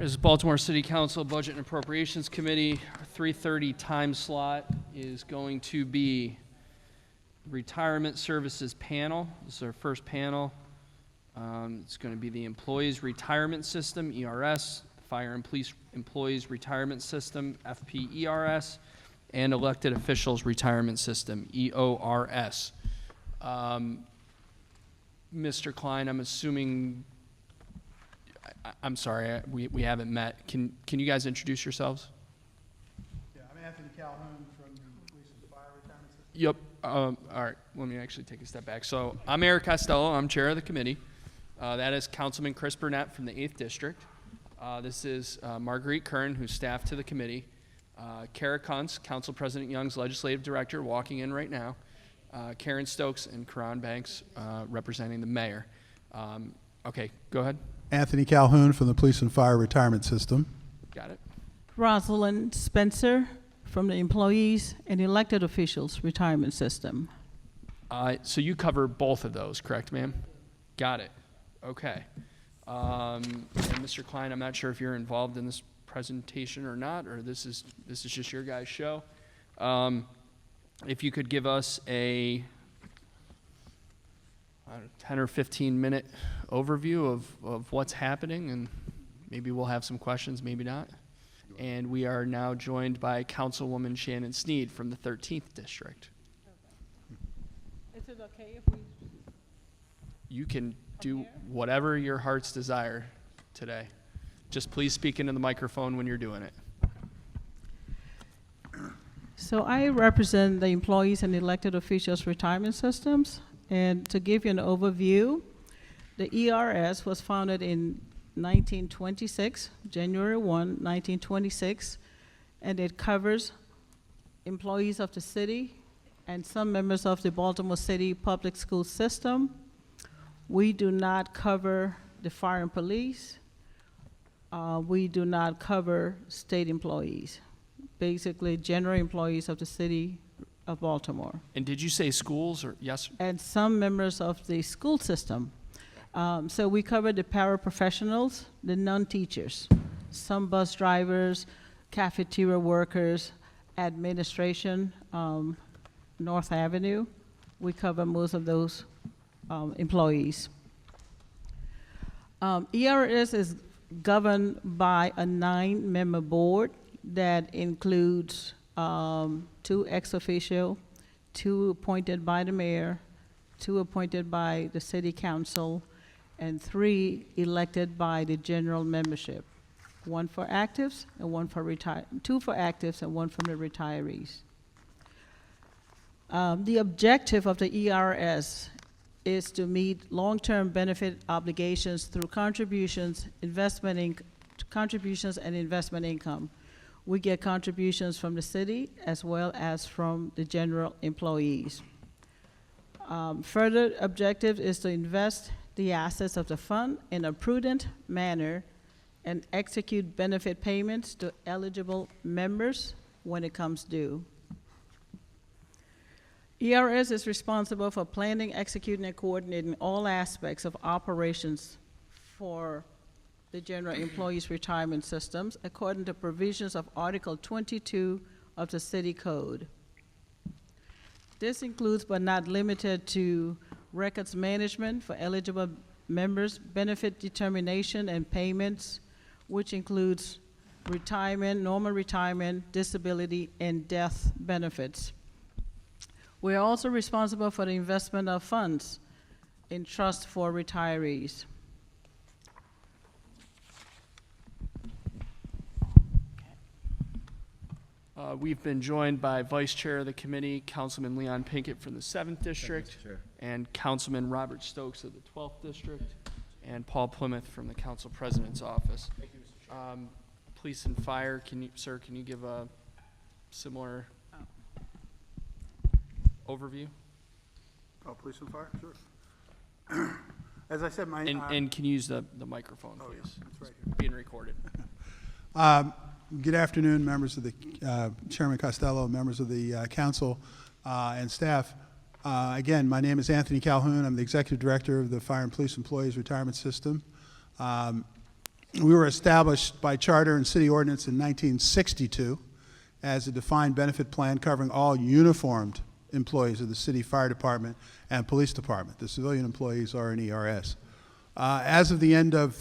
As Baltimore City Council Budget and Appropriations Committee, our 3:30 time slot is going to be Retirement Services Panel. This is our first panel. It's going to be the Employees Retirement System, ERS, Fire and Police Employees Retirement System, FPERS, and Elected Officials Retirement System, EORS. Mr. Klein, I'm assuming, I'm sorry, we haven't met. Can you guys introduce yourselves? Yeah, I'm Anthony Calhoun from the Police and Fire Retirement System. Yep. All right, let me actually take a step back. So I'm Eric Costello. I'm chair of the committee. That is Councilman Chris Burnett from the 8th District. This is Marguerite Kern, who's staff to the committee. Kara Kuntz, Council President Young's legislative director, walking in right now. Karen Stokes and Karan Banks representing the mayor. Okay, go ahead. Anthony Calhoun from the Police and Fire Retirement System. Got it. Rosalind Spencer from the Employees and Elected Officials Retirement System. So you cover both of those, correct, ma'am? Got it. Okay. And Mr. Klein, I'm not sure if you're involved in this presentation or not, or this is just your guys' show. If you could give us a 10 or 15 minute overview of what's happening, and maybe we'll have some questions, maybe not. And we are now joined by Councilwoman Shannon Sneed from the 13th District. Is it okay if we... You can do whatever your heart's desire today. Just please speak into the microphone when you're doing it. So I represent the Employees and Elected Officials Retirement Systems. And to give you an overview, the ERS was founded in 1926, January 1, 1926, and it covers employees of the city and some members of the Baltimore City public school system. We do not cover the fire and police. We do not cover state employees, basically general employees of the city of Baltimore. And did you say schools or yes? And some members of the school system. So we cover the paraprofessionals, the non-teachers, some bus drivers, cafeteria workers, administration, North Avenue. We cover most of those employees. ERS is governed by a 9-member board that includes 2 ex officio, 2 appointed by the mayor, 2 appointed by the city council, and 3 elected by the general membership. 1 for actives and 1 for 2 for actives and 1 from the retirees. The objective of the ERS is to meet long-term benefit obligations through contributions and investment income. We get contributions from the city as well as from the general employees. Further objective is to invest the assets of the fund in a prudent manner and execute benefit payments to eligible members when it comes due. ERS is responsible for planning, executing, and coordinating all aspects of operations for the general employees' retirement systems according to provisions of Article 22 of the City Code. This includes but not limited to records management for eligible members, benefit determination and payments, which includes retirement, normal retirement, disability, and death benefits. We are also responsible for the investment of funds in trust for retirees. We've been joined by Vice Chair of the committee, Councilman Leon Pinkett from the 7th District, and Councilman Robert Stokes of the 12th District, and Paul Plymouth from the Council President's Office. Thank you, Mr. Chair. Police and Fire, sir, can you give a similar overview? Oh, Police and Fire, sure. As I said, my... And can you use the microphone, please? Yeah, that's right it's being recorded. Good afternoon, members of the, Chairman Costello, members of the council and staff. Again, my name is Anthony Calhoun. I'm the Executive Director of the Fire and Police Employees Retirement System. We were established by charter and city ordinance in 1962 as a defined benefit plan covering all uniformed employees of the city fire department and police department. The civilian employees are in ERS. As of the end of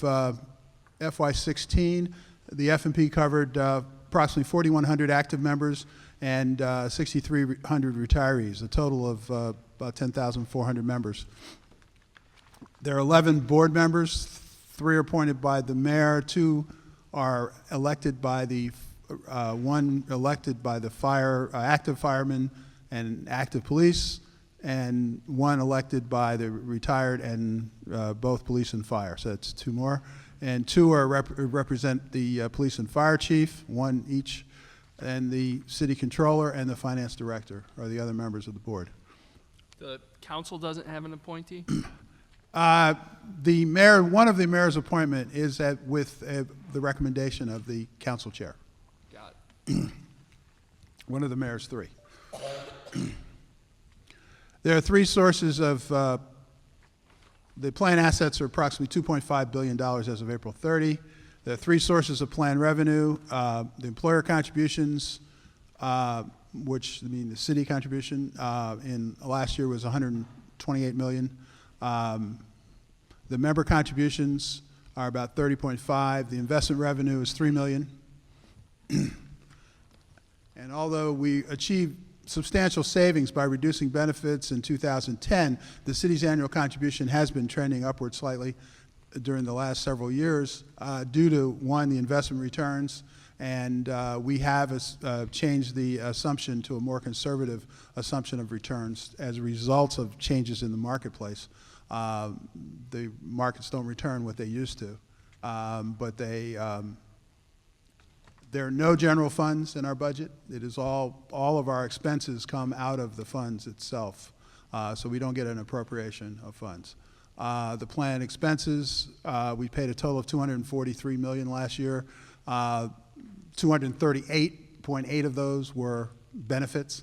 FY16, the F&P covered approximately 4,100 active members and 6,300 retirees, a total of about 10,400 members. There are 11 board members. 3 are appointed by the mayor, 2 are elected by the, one elected by the active firemen and active police, and 1 elected by the retired and both police and fire. So that's 2 more. And 2 are represent the police and fire chief, 1 each, and the city controller and the finance director are the other members of the board. The council doesn't have an appointee? The mayor, one of the mayor's appointment is with the recommendation of the council chair. Got it. One of the mayor's 3. There are 3 sources of, the plan assets are approximately $2.5 billion as of April 30. There are 3 sources of plan revenue, the employer contributions, which, I mean, the city contribution in last year was $128 million. The member contributions are about 30.5. The investment revenue is $3 million. And although we achieved substantial savings by reducing benefits in 2010, the city's annual contribution has been trending upward slightly during the last several years due to, 1, the investment returns, and we have changed the assumption to a more conservative assumption of returns as a result of changes in the marketplace. The markets don't return what they used to, but there are no general funds in our budget. It is all of our expenses come out of the funds itself, so we don't get an appropriation of funds. The plan expenses, we paid a total of $243 million last year. 238.8 of those were benefits.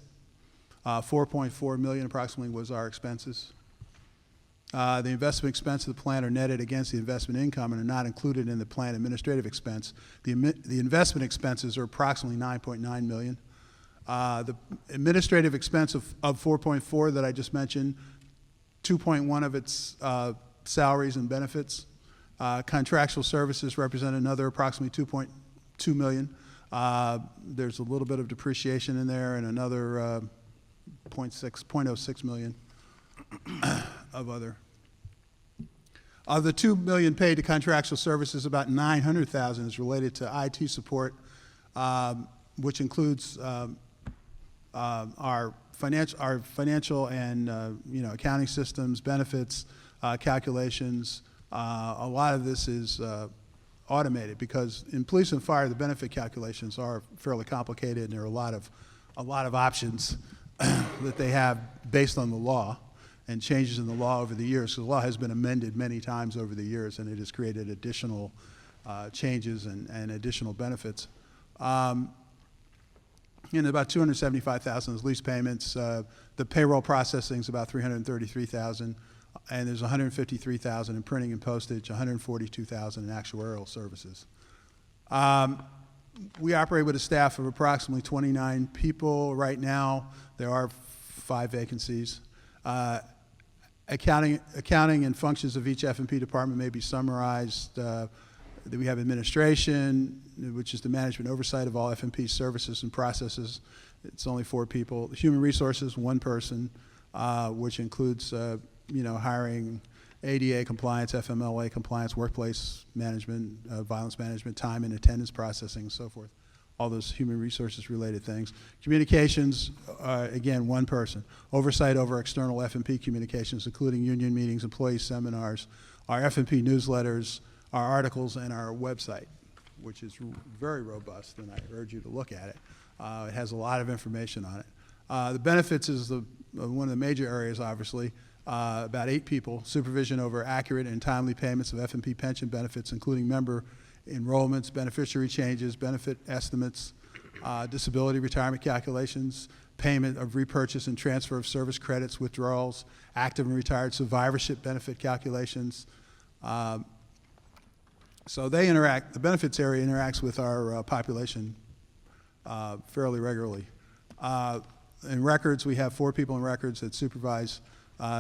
4.4 million approximately was our expenses. The investment expense of the plan are netted against the investment income and are not included in the plan administrative expense. The investment expenses are approximately 9.9 million. The administrative expense of 4.4 that I just mentioned, 2.1 of its salaries and benefits. Contractual services represent another approximately 2.2 million. There's a little bit of depreciation in there and another 0.06 million of other. Of the $2 million paid to contractual services, about 900,000 is related to IT support, which includes our financial and accounting systems, benefits, calculations. A lot of this is automated because in police and fire, the benefit calculations are fairly complicated, and there are a lot of options that they have based on the law and changes in the law over the years. So the law has been amended many times over the years, and it has created additional changes and additional benefits. And about 275,000 is lease payments. The payroll processing is about 333,000, and there's 153,000 in printing and postage, 142,000 in actuarial services. We operate with a staff of approximately 29 people right now. There are 5 vacancies. Accounting and functions of each F&P department may be summarized. We have administration, which is the management oversight of all F&P services and processes. It's only 4 people. Human resources, 1 person, which includes hiring, ADA compliance, FMLA compliance, workplace management, violence management, time and attendance processing, and so forth. All those human resources related things. Communications, again, 1 person. Oversight over external F&P communications, including union meetings, employee seminars, our F&P newsletters, our articles, and our website, which is very robust, and I urge you to look at it. It has a lot of information on it. The benefits is one of the major areas, obviously. About 8 people, supervision over accurate and timely payments of F&P pension benefits, including member enrollments, beneficiary changes, benefit estimates, disability retirement calculations, payment of repurchase and transfer of service credits, withdrawals, active and retired survivorship benefit calculations, So they interact, the benefits area interacts with our population fairly regularly. In records, we have 4 people in records that supervise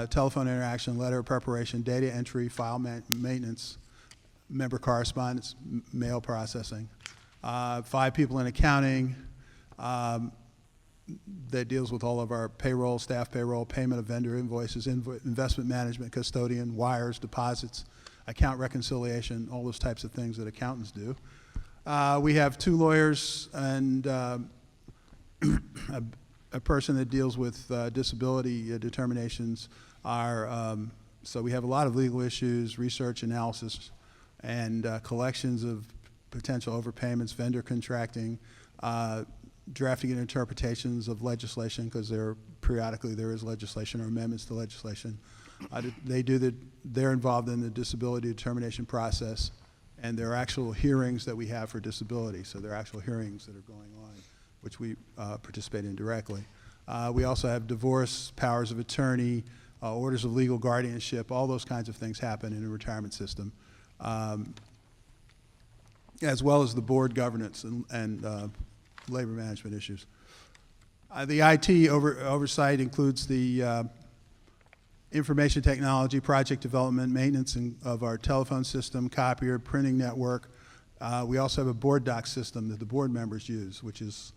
telephone interaction, letter preparation, data entry, file maintenance, member correspondence, mail processing. 5 people in accounting that deals with all of our payroll, staff payroll, payment of vendor invoices, investment management, custodian, wires, deposits, account reconciliation, all those types of things that accountants do. We have 2 lawyers and a person that deals with disability determinations. So we have a lot of legal issues, research, analysis, and collections of potential overpayments, vendor contracting, drafting and interpretations of legislation, because periodically there is legislation or amendments to legislation. They're involved in the disability determination process, and there are actual hearings that we have for disability. So there are actual hearings that are going on, which we participate in directly. We also have divorce, powers of attorney, orders of legal guardianship. All those kinds of things happen in a retirement system, as well as the board governance and labor management issues. The IT oversight includes the information technology, project development, maintenance of our telephone system, copier, printing network. We also have a board doc system that the board members use, which is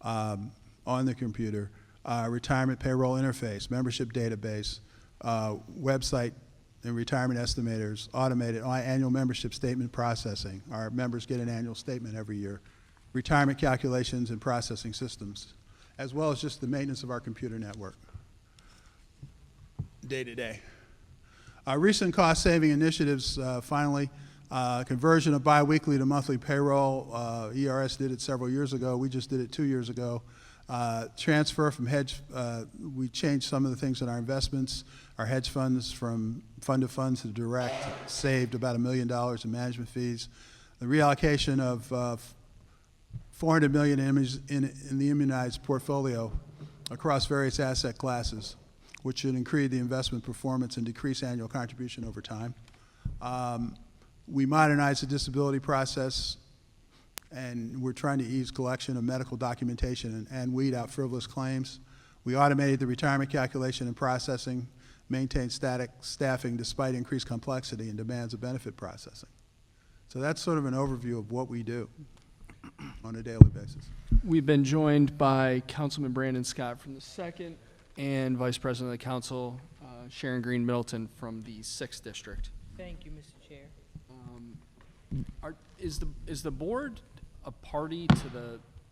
on the computer. Retirement payroll interface, membership database, website and retirement estimators, automated annual membership statement processing. Our members get an annual statement every year. Retirement calculations and processing systems, as well as just the maintenance of our computer network day to day. Recent cost-saving initiatives, finally, conversion of biweekly to monthly payroll. ERS did it several years ago. We just did it 2 years ago. Transfer from hedge, we changed some of the things in our investments. Our hedge funds from fund to funds to direct saved about $1 million in management fees. The reallocation of $400 million in the immunized portfolio across various asset classes, which should increase the investment performance and decrease annual contribution over time. We modernized the disability process, and we're trying to ease collection of medical documentation and weed out frivolous claims. We automated the retirement calculation and processing, maintained static staffing despite increased complexity and demands of benefit processing. So that's sort of an overview of what we do on a daily basis. We've been joined by Councilman Brandon Scott from the 2nd and Vice President of the Council, Sharon Green Middleton from the 6th District. Thank you, Mr. Chair. Is the board a party to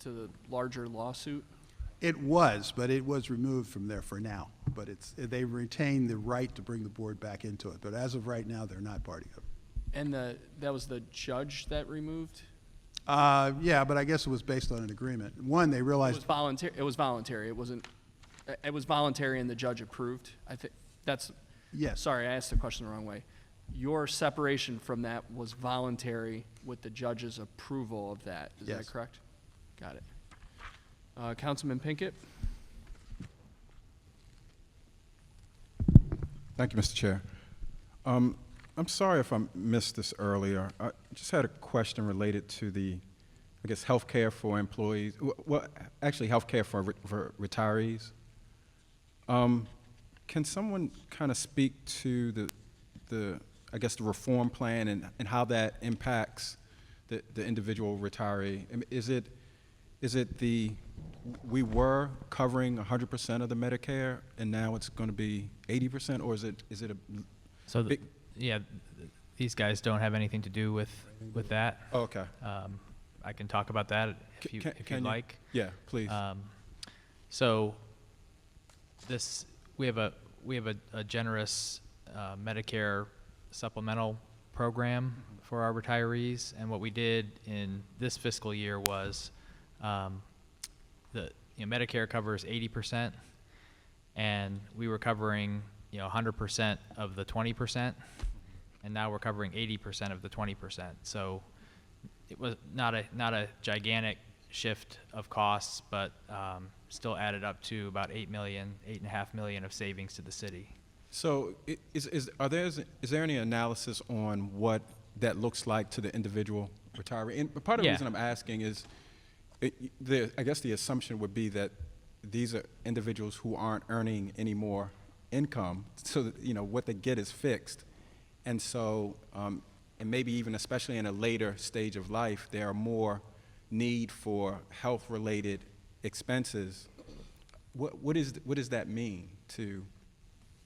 the larger lawsuit? It was, but it was removed from there for now. But they retain the right to bring the board back into it. But as of right now, they're not party of it. And that was the judge that removed? Yeah, but I guess it was based on an agreement. One, they realized It was voluntary. It wasn't. It was voluntary, and the judge approved. I think that's. Yes. Sorry, I asked the question the wrong way. Your separation from that was voluntary with the judge's approval of that. Is Yes. that correct? Got it. Councilman Pinkett? Thank you, Mr. Chair. I'm sorry if I missed this earlier. I just had a question related to the, I guess, health care for employees, well, actually health care for retirees. Can someone kind of speak to I guess, the reform plan and how that impacts the individual retiree? I mean, is it we were covering 100% of the Medicare and now it's going to be 80%, or is it a So, big? yeah, these guys don't have anything to do with that. Oh, okay. I can talk about that if Can you'd you? like. Yeah, please. So, we have a generous Medicare supplemental program for our retirees, and what we did in this fiscal year was Medicare covers 80%, and we were covering 100% of the 20%, and now we're covering 80% of the 20%. So it was not a gigantic shift of costs, but still added up to about $8.5 million of savings to the city. So is there any analysis on what that looks like to the individual retiree? And part of the Yeah. reason I'm asking is, I guess the assumption would be that these are individuals who aren't earning any more income, so that, what they get is fixed. And so, and maybe even especially in a later stage of life, there are more need for health-related expenses. What does that mean to?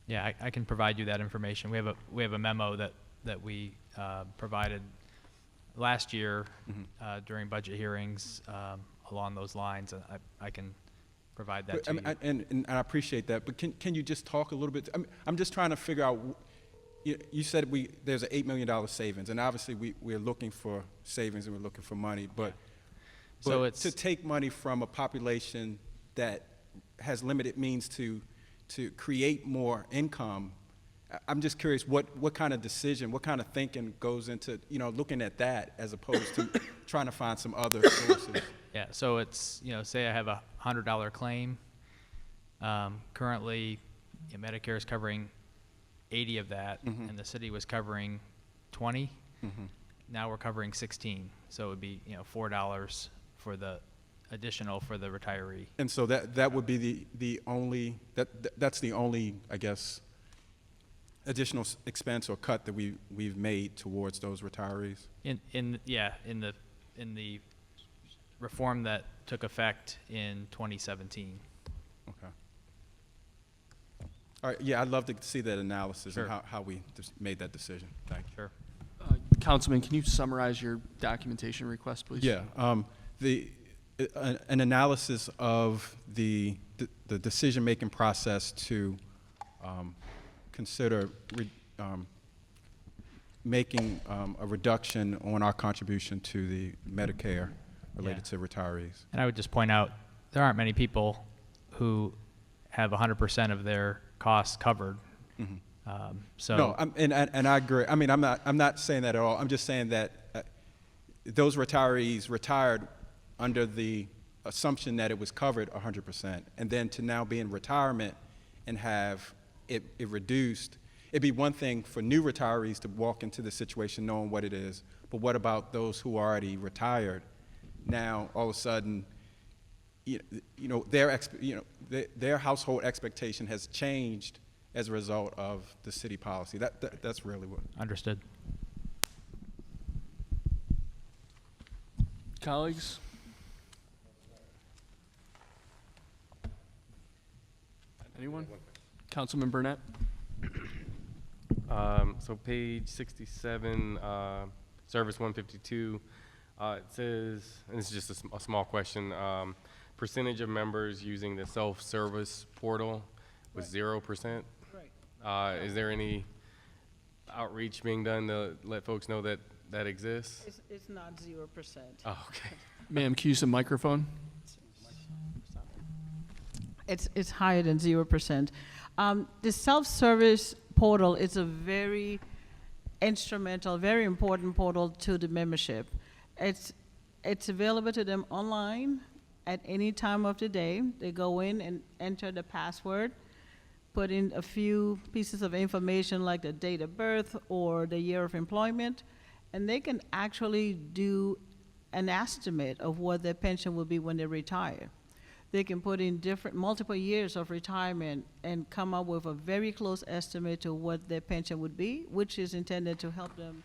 Yeah, I can provide you that information. We have a memo that we provided last year during budget hearings along those lines. I can provide that to you. And I appreciate that, but can you just talk a little bit? I'm just trying to figure out. You said there's an $8 million savings, and obviously we're looking for savings and we're looking for money, but So it's to take money from a population that has limited means to create more income, I'm just curious what kind of decision, what kind of thinking goes into looking at that as opposed to trying to find some other sources. Yeah, so it's, say I have a $100 claim. Currently, Medicare is covering 80 of that, and the city was covering 20. Now we're covering 16, so it would be, $4 for the additional for the retiree. And so that would be the only, that's the only, I guess, additional expense or cut that we've made towards those retirees? In the reform that took effect in 2017. Okay. All right, yeah, I'd love to see that analysis Sure. and how we just made that decision. Thank you. Sure. Councilman, can you summarize your documentation request, please? Yeah, an analysis of the decision-making process to consider making a reduction on our contribution to the Medicare related to retirees. And I would just point out, there aren't many people who have 100% of their costs covered. So No, and I agree. I mean, I'm not saying that at all. I'm just saying that those retirees retired under the assumption that it was covered 100%, and then to now be in retirement and have it reduced. It'd be one thing for new retirees to walk into the situation knowing what it is, but what about those who are already retired? Now, all of a sudden, their household expectation has changed as a result of the city policy. That's really what. understood. Colleagues? Anyone? Councilman Burnett? So page 67, service 152, it says, and this is just a small question, percentage of members using the self-service portal was 0%. Right. Is there any outreach being done to let folks know that that exists? It's not 0%. Oh, okay. Ma'am, can you use a microphone? It's higher than 0%. The self-service portal is a very instrumental, very important portal to the membership. It's available to them online at any time of the day. They go in and enter the password, put in a few pieces of information like the date of birth or the year of employment, and they can actually do an estimate of what their pension will be when they retire. They can put in multiple years of retirement and come up with a very close estimate to what their pension would be, which is intended to help them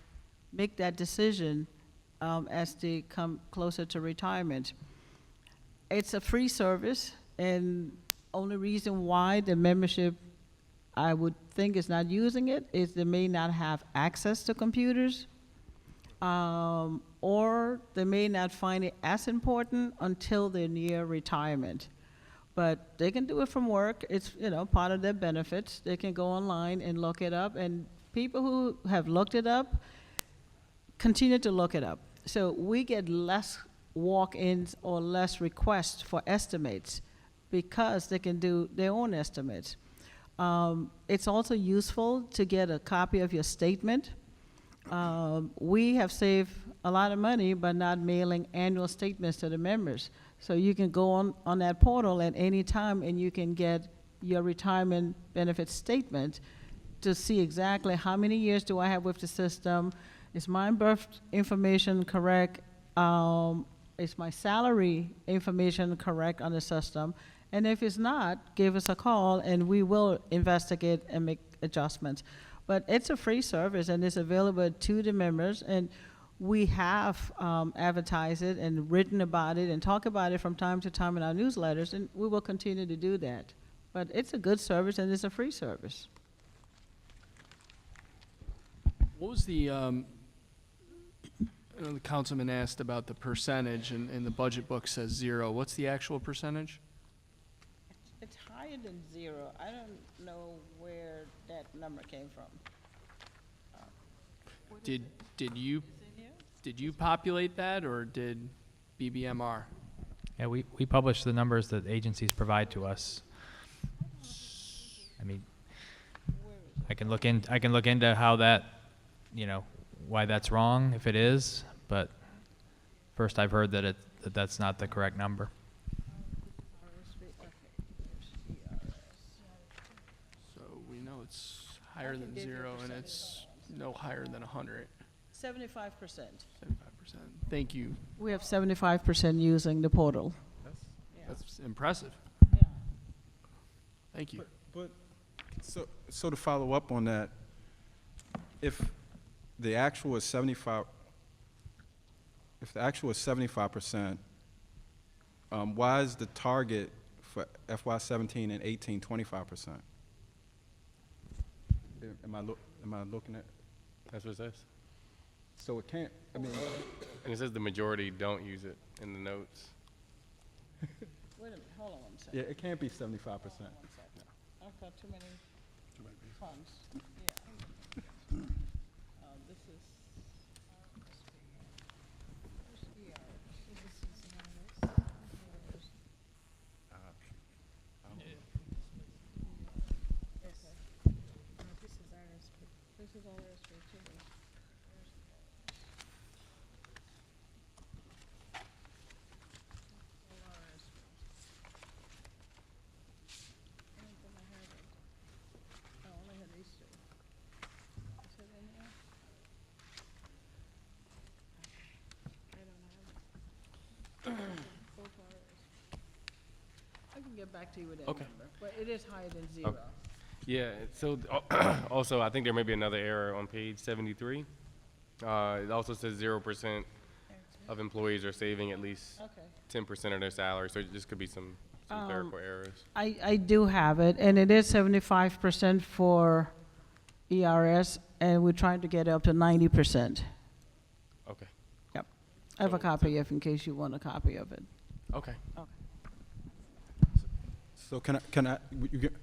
make that decision as they come closer to retirement. It's a free service, and only reason why the membership, I would think, is not using it is they may not have access to computers, or they may not find it as important until they're near retirement. But they can do it from work. It's, part of their benefits. They can go online and look it up, and people who have looked it up continue to look it up. So we get less walk-ins or less requests for estimates because they can do their own estimates. It's also useful to get a copy of your statement. We have saved a lot of money by not mailing annual statements to the members. So you can go on that portal at any time and you can get your retirement benefit statement to see exactly how many years do I have with the system, Is my birth information correct? Is my salary information correct on the system? And if it's not, give us a call and we will investigate and make adjustments. But it's a free service and it's available to the members, and we have advertised it and written about it and talk about it from time to time in our newsletters, and we will continue to do that. But it's a good service and it's a free service. What was the, I know the councilman asked about the percentage, and the budget book says 0. What's the actual percentage? It's higher than 0. I don't know where that number came from. Did you populate that, or did BBMR? Yeah, we publish the numbers that agencies provide to us. I mean, I can look into how that, why that's wrong, if it is, but first I've heard that that's not the correct number. So we know it's higher than 0, and it's no higher than 100. 75%. 75%. Thank you. We have 75% using the portal. That's impressive. Thank you. But so to follow up on that, if the actual is 75%, why is the target for FY17 and 18 25%? Am I looking at? That's what it says. So it can't. I mean, And it says the majority don't use it in the notes. Wait a minute, hold on one second. yeah, it can't be 75%. One second. I've got too many funds. Yeah. This is. This is all RSP too. I only had these two. Is it in here? I don't have it. So far I can get back to you with that Okay. number, but it is higher than 0. Yeah, so also, I think there may be another error on page 73. It also says 0% of employees are saving at least Okay. 10% of their salary, so this could be some clerical errors. I do have it, and it is 75% for ERS, and we're trying to get up to 90%. Okay, Yep. I have a copy of, in case you want a copy of it. okay. So can I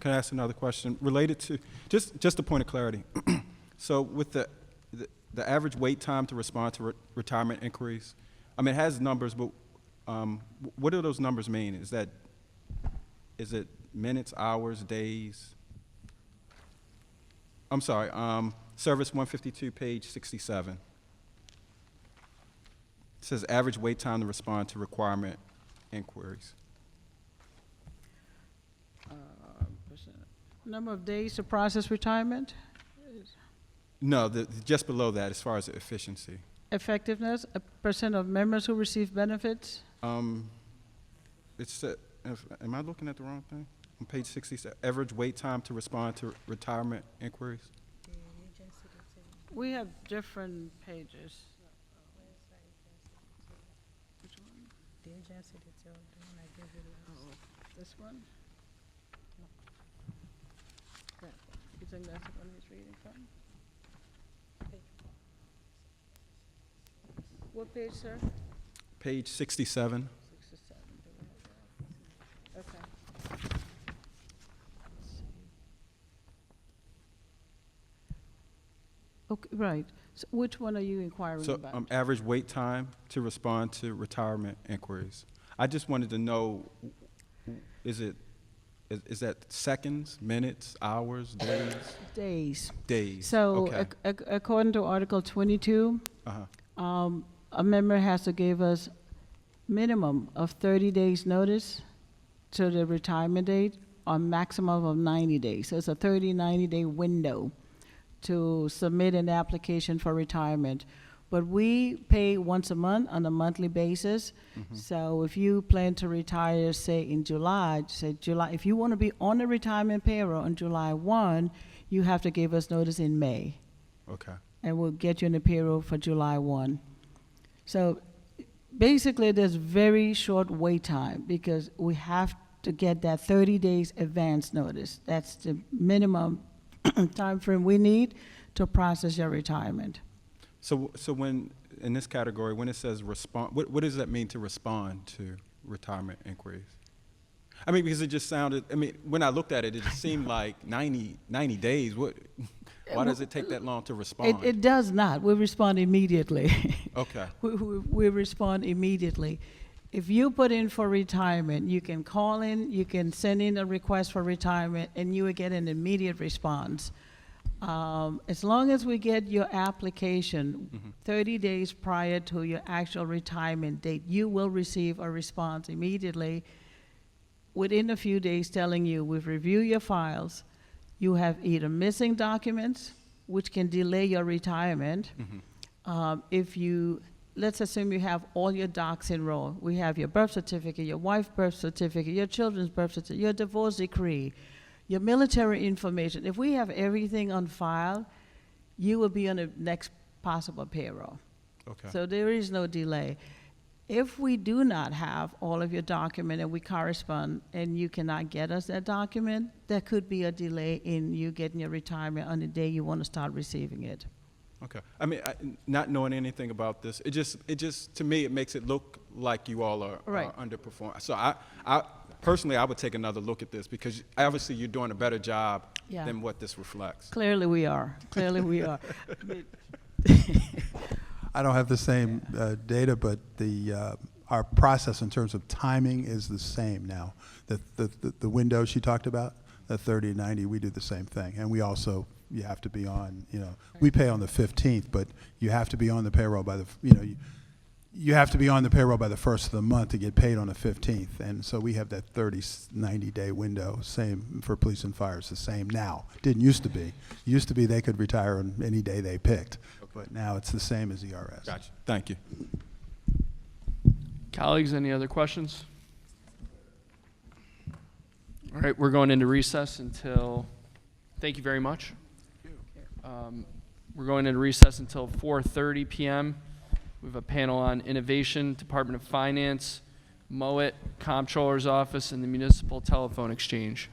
ask another question related to just a point of clarity? So with the average wait time to respond to retirement inquiries, I mean, it has numbers, but what do those numbers mean? Is it minutes, hours, days? I'm sorry, Service 152, page 67. It says average wait time to respond to requirement inquiries. Number of days to process retirement, No, just below that, as far as efficiency. effectiveness, a percent of members who receive benefits. It's, am I looking at the wrong thing? On page 67, average wait time to respond to retirement inquiries? We have different pages. Which one? The agency detail, the one I gave you last. This one? That one. You think that's the one he's reading from? What page, sir? Page 67. 67. Do we have that? Okay. Okay, right. So which one are you inquiring So about? average wait time to respond to retirement inquiries. I just wanted to know, is that seconds, minutes, hours, days? Days. Days. So Okay. according to Article 22, Uh-huh. a member has to give us minimum of 30 days notice to the retirement date, or maximum of 90 days. So it's a 30, 90-day window to submit an application for retirement. But we pay once a month on a monthly basis. So if you plan to retire, say in July, if you want to be on the retirement payroll on July 1, you have to give us notice in May, Okay. and we'll get you in the payroll for July 1. So basically, there's very short wait time because we have to get that 30 days advance notice. That's the minimum time frame we need to process your retirement. So when, in this category, when it says respond, what does that mean to respond to retirement inquiries? I mean, because it just sounded, I mean, when I looked at it, it just seemed like 90 days. Why does it take that long to respond? It does not. We respond immediately. Okay. We respond immediately. If you put in for retirement, you can call in, you can send in a request for retirement, and you will get an immediate response. As long as we get your application 30 days prior to your actual retirement date, you will receive a response immediately within a few days telling you, we've reviewed your files, you have either missing documents, which can delay your retirement. Let's assume you have all your docs enrolled. We have your birth certificate, your wife's birth certificate, your children's birth certificate, your divorce decree, your military information. If we have everything on file, you will be on the next possible payroll. Okay. So there is no delay. If we do not have all of your document and we correspond and you cannot get us that document, there could be a delay in you getting your retirement on the day you want to start receiving it. Okay. I mean, not knowing anything about this, it just to me, it makes it look like you all are Right. underperforming. So I personally, I would take another look at this because obviously you're doing a better job Yeah. than what this reflects. Clearly we are. Clearly we are. I don't have the same data, but our process in terms of timing is the same now. The window she talked about, the 30 to 90, we do the same thing. And we also, you have to be on, we pay on the 15th, but you have to be on the payroll by you have to be on the payroll by the first of the month to get paid on the 15th. And so we have that 30, 90-day window, same for police and fire. It's the same now. Didn't used to be. It used to be they could retire on any day they picked. But now it's the same as ERS. Gotcha. Thank you. Colleagues, any other questions? All right, we're going into recess until, thank you very much. We're going into recess until 4:30 p.m. We have a panel on innovation, Department of Finance, Mowat, Comptroller's Office, and the Municipal Telephone Exchange.